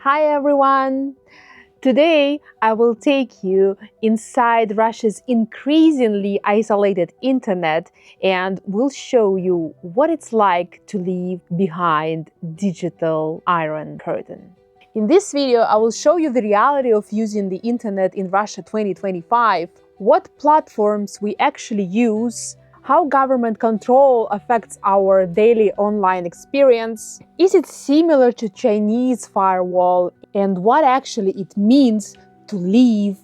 Hi everyone! Today I will take you inside Russia's increasingly isolated internet and will show you what it's like to live behind digital Iron Curtain. In this video I will show you the reality of using the internet in Russia 2025, what platforms we actually use, how government control affects our daily online experience, is it similar to Chinese firewall, and what actually it means to live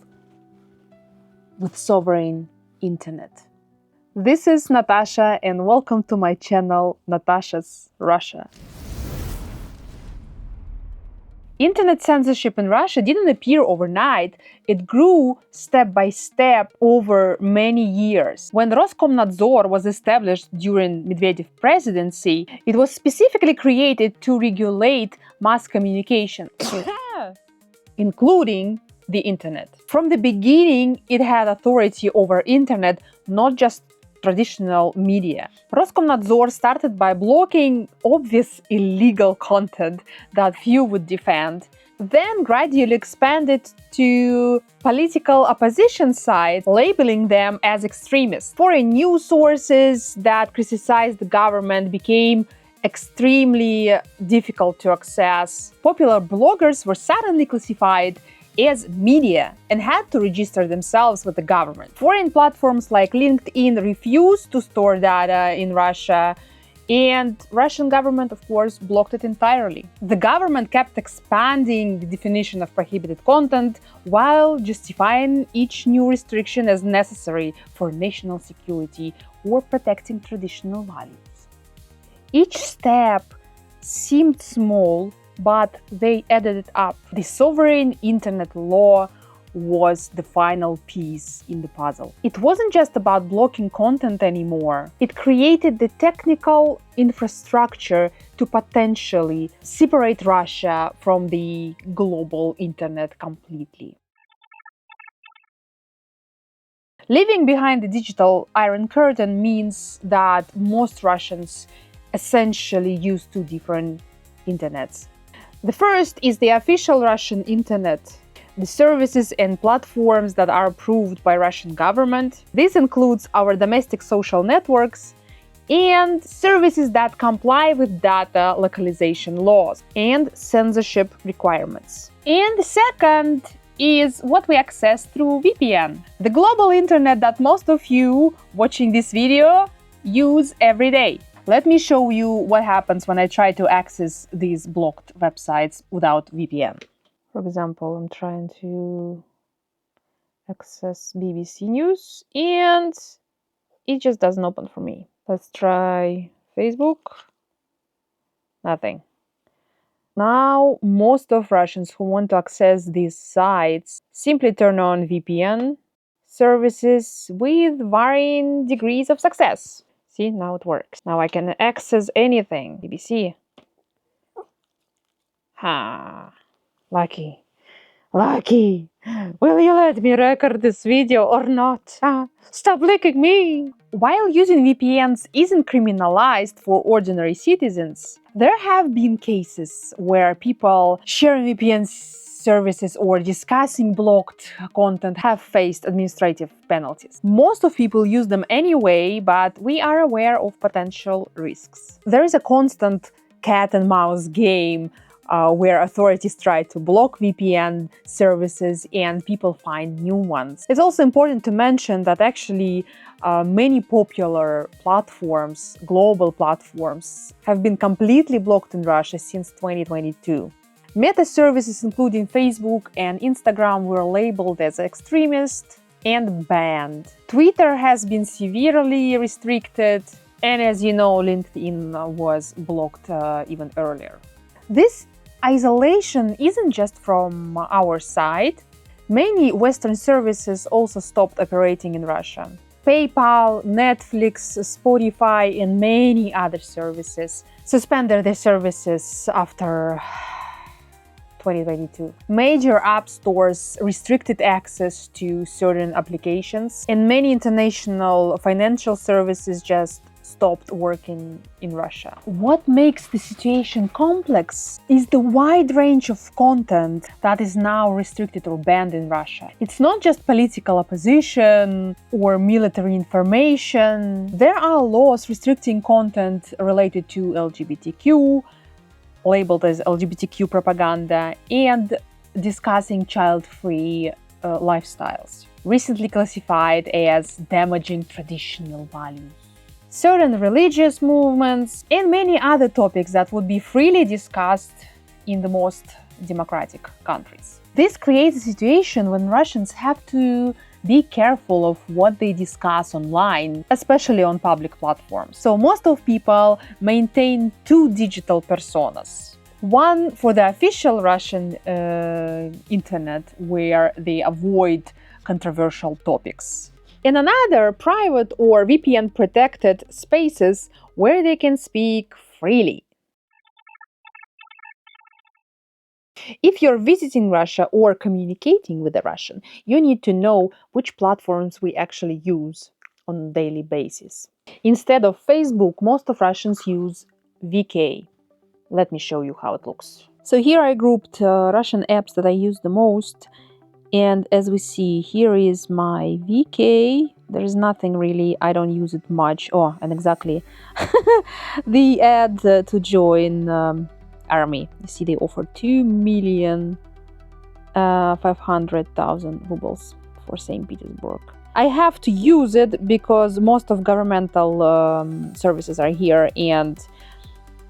with sovereign internet. This is Natasha and welcome to my channel Natasha's Russia. Internet censorship in Russia didn't appear overnight. It grew step by step over many years. When Roskomnadzor was established during Medvedev presidency, it was specifically created to regulate mass communication, including the internet. From the beginning, it had authority over internet, not just traditional media. Roskomnadzor started by blocking obvious illegal content that few would defend, then gradually expanded to political opposition sites, labeling them as extremists. Foreign news sources that criticized the government became extremely difficult to access. Popular bloggers were suddenly classified as media and had to register themselves with the government. Foreign platforms like LinkedIn refused to store data in Russia, and Russian government, of course, blocked it entirely. The government kept expanding the definition of prohibited content while justifying each new restriction as necessary for national security or protecting traditional values. Each step seemed small, but they added it up. The sovereign internet law was the final piece in the puzzle. It wasn't just about blocking content anymore. It created the technical infrastructure to potentially separate Russia from the global internet completely. Living behind the digital Iron Curtain means that most Russians essentially use two different internets. The first is the official Russian internet, the services and platforms that are approved by Russian government. This includes our domestic social networks and services that comply with data localization laws and censorship requirements. And the second is what we access through VPN, the global internet that most of you watching this video use every day. Let me show you what happens when I try to access these blocked websites without VPN. For example, I'm trying to access BBC News and it just doesn't open for me. Let's try Facebook. Nothing. Now, most of Russians who want to access these sites simply turn on VPN services with varying degrees of success. See, now it works. Now I can access anything. BBC. Ha! Lucky. Lucky! Will you let me record this video or not? Stop licking me! While using VPNs isn't criminalized for ordinary citizens, there have been cases where people sharing VPN services or discussing blocked content have faced administrative penalties. Most of people use them anyway, but we are aware of potential risks. There is a constant cat and mouse game where authorities try to block VPN services and people find new ones. It's also important to mention that actually many popular platforms, global platforms, have been completely blocked in Russia since 2022. Meta services including Facebook and Instagram were labeled as extremist and banned. Twitter has been severely restricted, and as you know, LinkedIn was blocked even earlier. This isolation isn't just from our side. Many Western services also stopped operating in Russia. PayPal, Netflix, Spotify, and many other services suspended their services after 2022. Major app stores restricted access to certain applications, and many international financial services just stopped working in Russia. What makes the situation complex is the wide range of content that is now restricted or banned in Russia. It's not just political opposition or military information. There are laws restricting content related to LGBTQ, labeled as LGBTQ propaganda, and discussing child-free lifestyles, recently classified as damaging traditional values. Certain religious movements and many other topics that would be freely discussed in the most democratic countries. This creates a situation when Russians have to be careful of what they discuss online, especially on public platforms. So most of people maintain two digital personas. One for the official Russian internet, where they avoid controversial topics, and another private or VPN protected spaces where they can speak freely. If you're visiting Russia or communicating with a Russian, you need to know which platforms we actually use on a daily basis. Instead of Facebook, most of Russians use VK. Let me show you how it looks. So here I grouped Russian apps that I use the most. And as we see, here is my VK. There is nothing really, I don't use it much. Oh, and exactly the ad to join army. You see, they offer 2,500,000 rubles for St. Petersburg. I have to use it because most of governmental services are here, and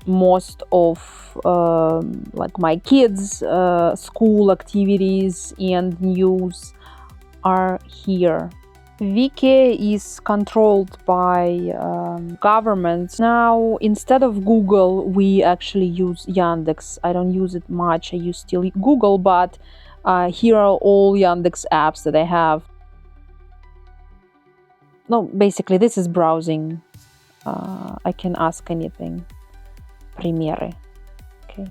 most of like my kids' school activities and news are here. VK is controlled by governments. Now, instead of Google, we actually use Yandex. I don't use it much. I use still Google, but here are all Yandex apps that I have. No, basically, this is browsing. I can ask anything. Примеры. Okay.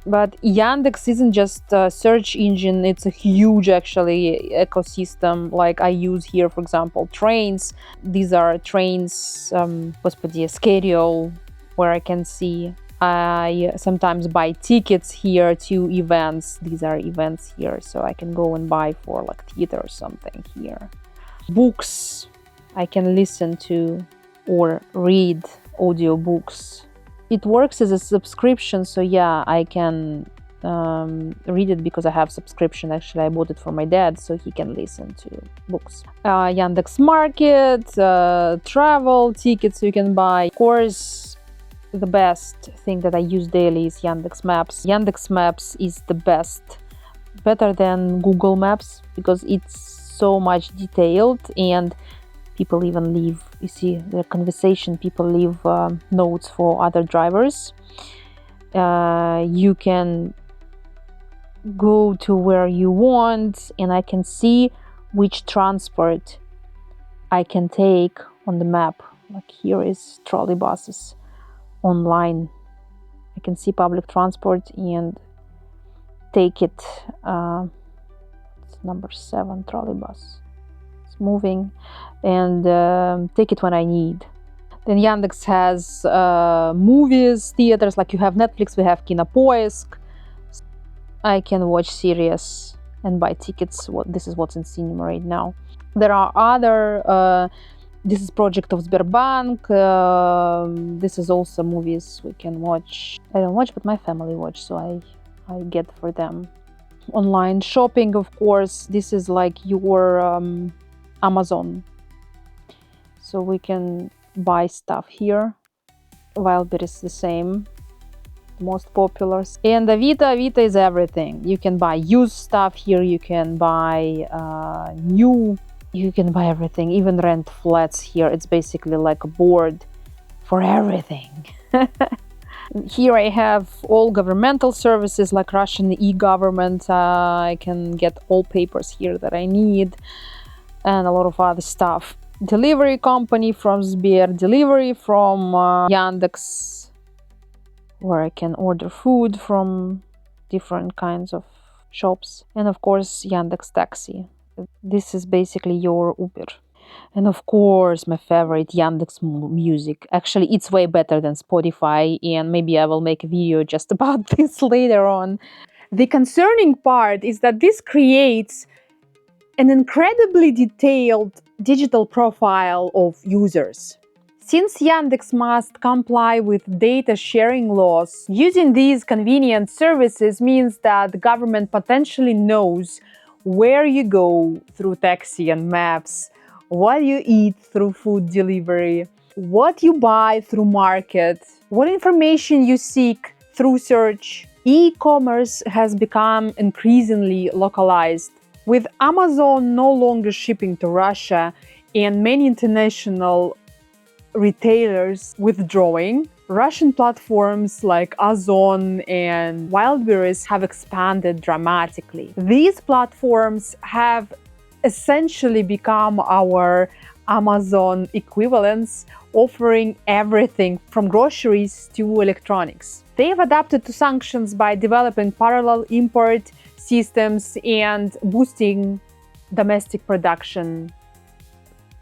But Yandex isn't just a search engine, it's a huge actually ecosystem. Like I use here, for example, trains. These are trains, schedule, where I can see. I sometimes buy tickets here to events. These are events here, so I can go and buy for like theater or something here. Books I can listen to or read audiobooks. It works as a subscription, so yeah, I can read it because I have subscription. Actually, I bought it for my dad, so he can listen to books. Yandex Market, travel tickets you can buy. Of course, the best thing that I use daily is Yandex Maps. Yandex Maps is the best, better than Google Maps, because it's so much detailed, and people even leave, you see, the conversation, people leave notes for other drivers. You can go to where you want, and I can see which transport I can take on the map. Like here is trolley buses online. I can see public transport and take it. It's number 7 trolley bus. It's moving, and take it when I need. Then Yandex has movies, theaters, like you have Netflix, we have Kinopoisk. I can watch series and buy tickets. This is what's in cinema right now. There are other, this is project of Sberbank. This is also movies we can watch. I don't watch, but my family watch, so I get for them. Online shopping, of course, this is like your Amazon. So we can buy stuff here. Wildberries is the same, most popular. And Avito is everything. You can buy used stuff here, you can buy new, you can buy everything, even rent flats here. It's basically like a board for everything. Here I have all governmental services like Russian e-government. I can get all papers here that I need, and a lot of other stuff. Delivery company from Sber, delivery from Yandex, where I can order food from different kinds of shops. And of course, Yandex Taxi. This is basically your Uber. And of course, my favorite, Music. Actually, it's way better than Spotify, and maybe I will make a video just about this later on. The concerning part is that this creates an incredibly detailed digital profile of users. Since Yandex must comply with data sharing laws, using these convenient services means that the government potentially knows where you go through taxi and maps, what you eat through food delivery, what you buy through market, what information you seek through search. E-commerce has become increasingly localized. With Amazon no longer shipping to Russia and many international retailers withdrawing, Russian platforms like Ozon and Wildberries have expanded dramatically. These platforms have essentially become our Amazon equivalents, offering everything from groceries to electronics. They have adapted to sanctions by developing parallel import systems and boosting domestic production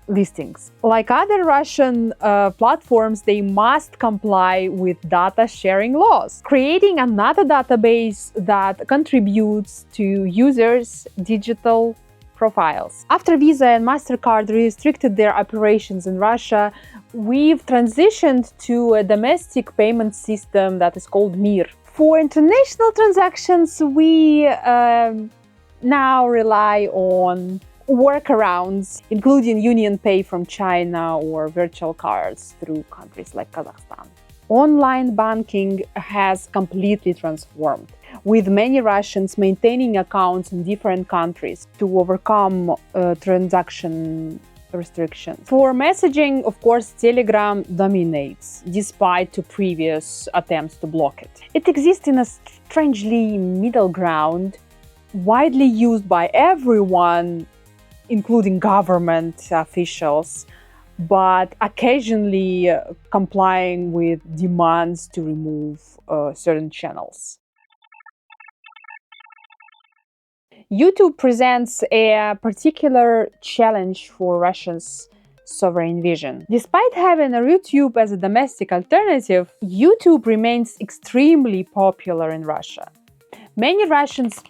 listings. Like other Russian platforms, they must comply with data sharing laws, creating another database that contributes to users' digital profiles. After Visa and MasterCard restricted their operations in Russia, we've transitioned to a domestic payment system that is called MIR. For international transactions, we now rely on workarounds, including Union Pay from China or virtual cards through countries like Kazakhstan. Online banking has completely transformed, with many Russians maintaining accounts in different countries to overcome transaction restrictions. For messaging, of course, Telegram dominates, despite two previous attempts to block it. It exists in a strangely middle ground, widely used by everyone, including government officials, but occasionally complying with demands to remove certain channels. YouTube presents a particular challenge for Russia's sovereign vision. Despite having a YouTube as a domestic alternative, YouTube remains extremely popular in Russia. Many Russians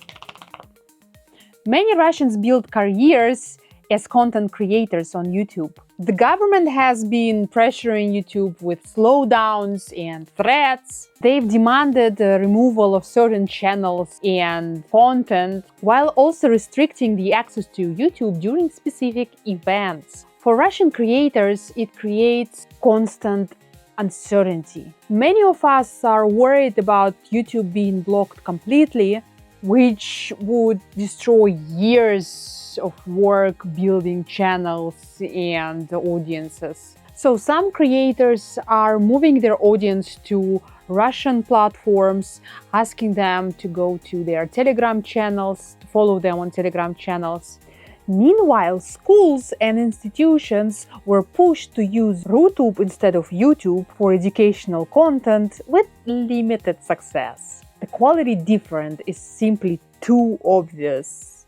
build careers as content creators on YouTube. The government has been pressuring YouTube with slowdowns and threats. They've demanded the removal of certain channels and content, while also restricting the access to YouTube during specific events. For Russian creators, it creates constant uncertainty. Many of us are worried about YouTube being blocked completely, which would destroy years of work building channels and audiences. So some creators are moving their audience to Russian platforms, asking them to go to their Telegram channels, to follow them on Telegram channels. Meanwhile, schools and institutions were pushed to use Rutube instead of YouTube for educational content with limited success. The quality difference is simply too obvious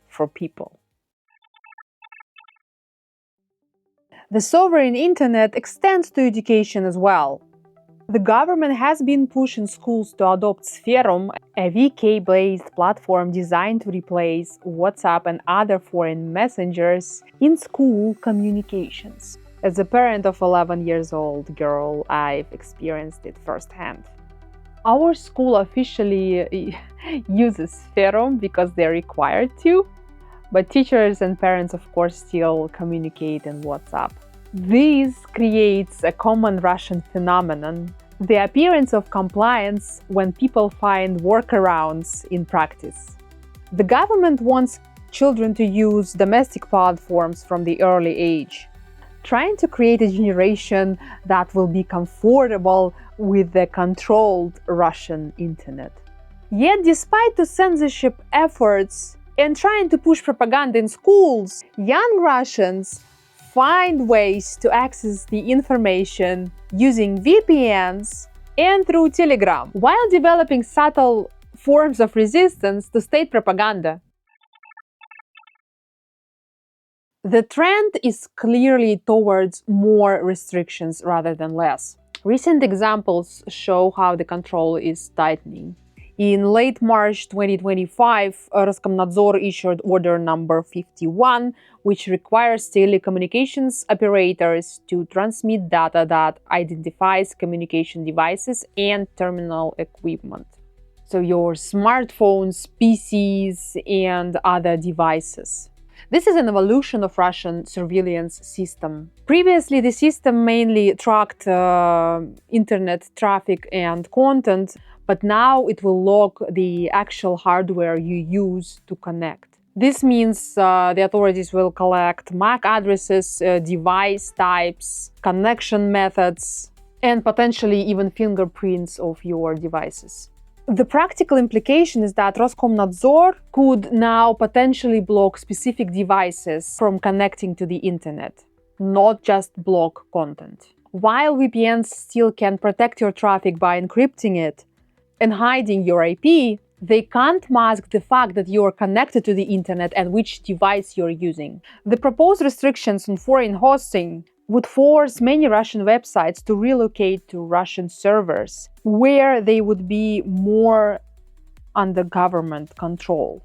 for people. The sovereign internet extends to education as well. The government has been pushing schools to adopt Sferum, a VK-based platform designed to replace WhatsApp and other foreign messengers in school communications. As a parent of 11 years old girl, I've experienced it firsthand. Our school officially uses Sferum because they're required to, but teachers and parents, of course, still communicate in WhatsApp. This creates a common Russian phenomenon, the appearance of compliance when people find workarounds in practice. The government wants children to use domestic platforms from the early age, trying to create a generation that will be comfortable with the controlled Russian internet. Yet, despite the censorship efforts and trying to push propaganda in schools, young Russians find ways to access the information using VPNs and through Telegram, while developing subtle forms of resistance to state propaganda. The trend is clearly towards more restrictions rather than less. Recent examples show how the control is tightening. In late March 2025, Roskomnadzor issued Order number 51, which requires telecommunications operators to transmit data that identifies communication devices and terminal equipment. So your smartphones, PCs, and other devices. This is an evolution of Russian surveillance system. Previously, the system mainly tracked internet traffic and content, but now it will log the actual hardware you use to connect. This means the authorities will collect MAC addresses, device types, connection methods, and potentially even fingerprints of your devices. The practical implication is that Roskomnadzor could now potentially block specific devices from connecting to the internet, not just block content. While VPNs still can protect your traffic by encrypting it and hiding your IP, they can't mask the fact that you are connected to the internet and which device you're using. The proposed restrictions on foreign hosting would force many Russian websites to relocate to Russian servers, where they would be more under government control.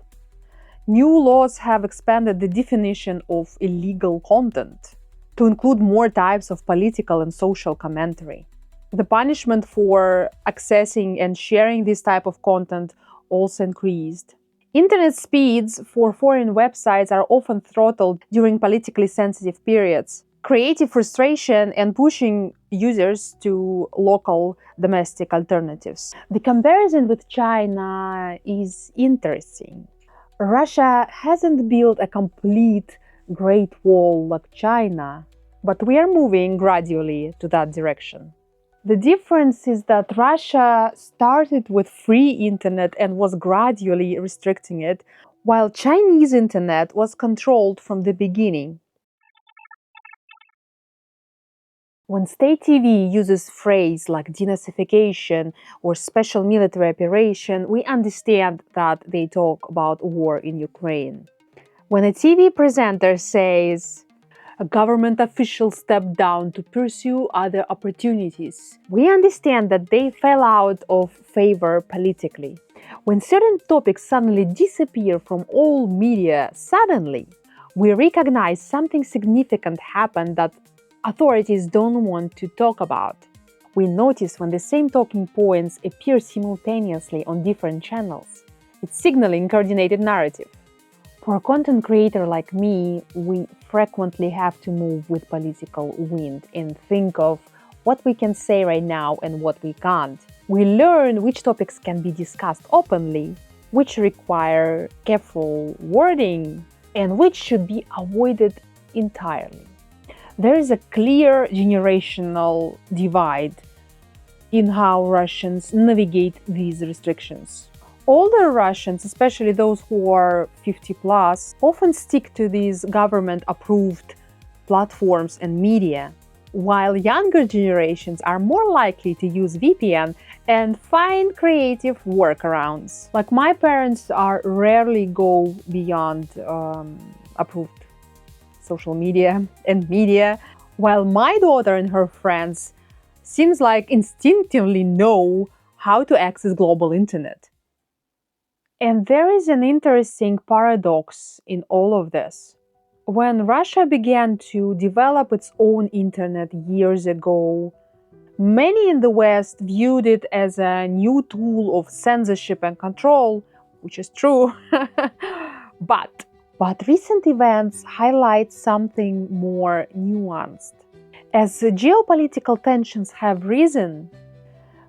New laws have expanded the definition of illegal content to include more types of political and social commentary. The punishment for accessing and sharing this type of content also increased. Internet speeds for foreign websites are often throttled during politically sensitive periods, creating frustration and pushing users to local domestic alternatives. The comparison with China is interesting. Russia hasn't built a complete Great Wall like China, but we are moving gradually to that direction. The difference is that Russia started with free internet and was gradually restricting it, while Chinese internet was controlled from the beginning. When state TV uses phrases like denazification or special military operation, we understand that they talk about war in Ukraine. When a TV presenter says, "A government official stepped down to pursue other opportunities," we understand that they fell out of favor politically. When certain topics suddenly disappear from all media, we recognize something significant happened that authorities don't want to talk about. We notice when the same talking points appear simultaneously on different channels. It's signaling coordinated narrative. For a content creator like me, we frequently have to move with political wind and think of what we can say right now and what we can't. We learn which topics can be discussed openly, which require careful wording, and which should be avoided entirely. There is a clear generational divide in how Russians navigate these restrictions. Older Russians, especially those who are 50 plus, often stick to these government-approved platforms and media, while younger generations are more likely to use VPN and find creative workarounds. Like my parents are rarely go beyond approved social media and media, while my daughter and her friends seems like instinctively know how to access global internet. And there is an interesting paradox in all of this. When Russia began to develop its own internet years ago, many in the West viewed it as a new tool of censorship and control, which is true. But recent events highlight something more nuanced. As geopolitical tensions have risen,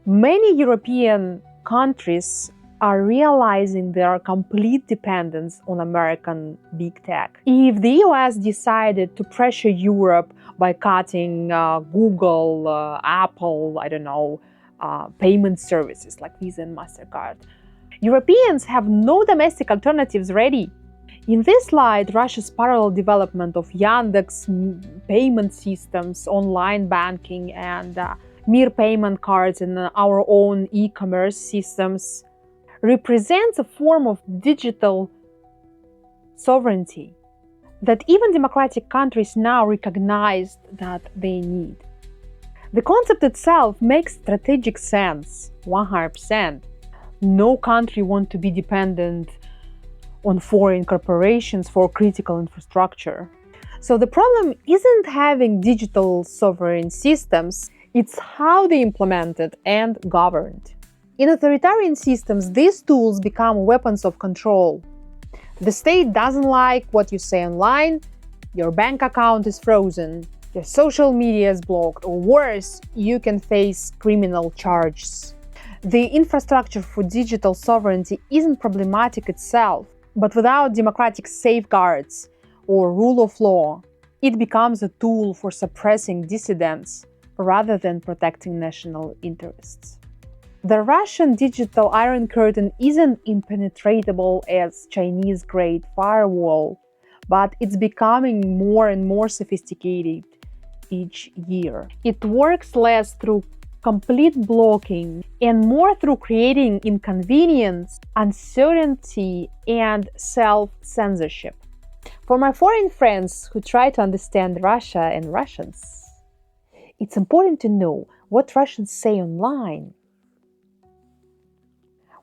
many European countries are realizing their complete dependence on American big tech. If the US decided to pressure Europe by cutting Google, Apple, payment services like Visa and MasterCard, Europeans have no domestic alternatives ready. In this light, Russia's parallel development of Yandex payment systems, online banking, and Mir payment cards and our own e-commerce systems represents a form of digital sovereignty. that even democratic countries now recognize that they need. The concept itself makes strategic sense, 100%. No country wants to be dependent on foreign corporations for critical infrastructure. So the problem isn't having digital sovereign systems, it's how they implemented and governed. In authoritarian systems, these tools become weapons of control. The state doesn't like what you say online, your bank account is frozen, your social media is blocked, or worse, you can face criminal charges. The infrastructure for digital sovereignty isn't problematic itself, but without democratic safeguards or rule of law, it becomes a tool for suppressing dissidents rather than protecting national interests. The Russian digital Iron Curtain isn't impenetrable as Chinese Great Firewall, but it's becoming more and more sophisticated each year. It works less through complete blocking and more through creating inconvenience, uncertainty, and self-censorship. For my foreign friends who try to understand Russia and Russians, it's important to know what Russians say online,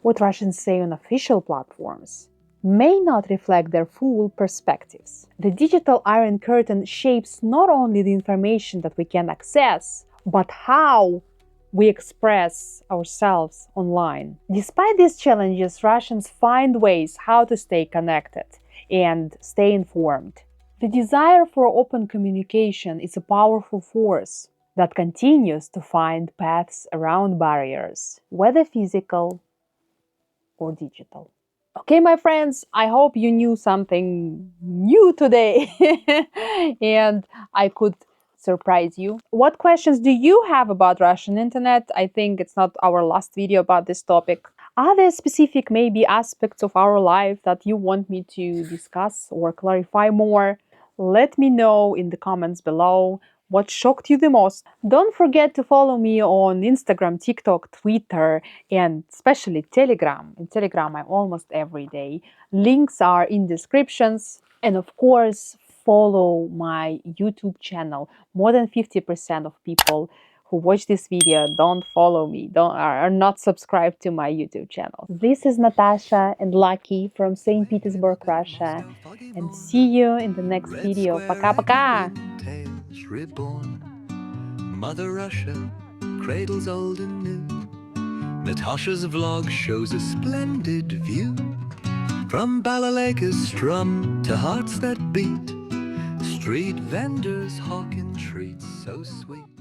what Russians say on official platforms may not reflect their full perspectives. The digital Iron Curtain shapes not only the information that we can access, but how we express ourselves online. Despite these challenges, Russians find ways how to stay connected and stay informed. The desire for open communication is a powerful force that continues to find paths around barriers, whether physical or digital. Okay, my friends, I hope you knew something new today and I could surprise you. What questions do you have about Russian internet? I think it's not our last video about this topic. Are there specific maybe aspects of our life that you want me to discuss or clarify more? Let me know in the comments below. What shocked you the most? Don't forget to follow me on Instagram, TikTok, Twitter, and especially Telegram. In Telegram, I'm almost every day. Links are in descriptions. And of course, follow my YouTube channel. More than 50% of people who watch this video don't follow me, are not subscribed to my YouTube channel. This is Natasha and Lucky from St. Petersburg, Russia. And see you in the next video. Пока-пока! Reborn. Mother Russia, cradles old and new. Natasha's vlog shows a splendid view. From balalaikas strum to hearts that beat. Street vendors hawking treats so sweet.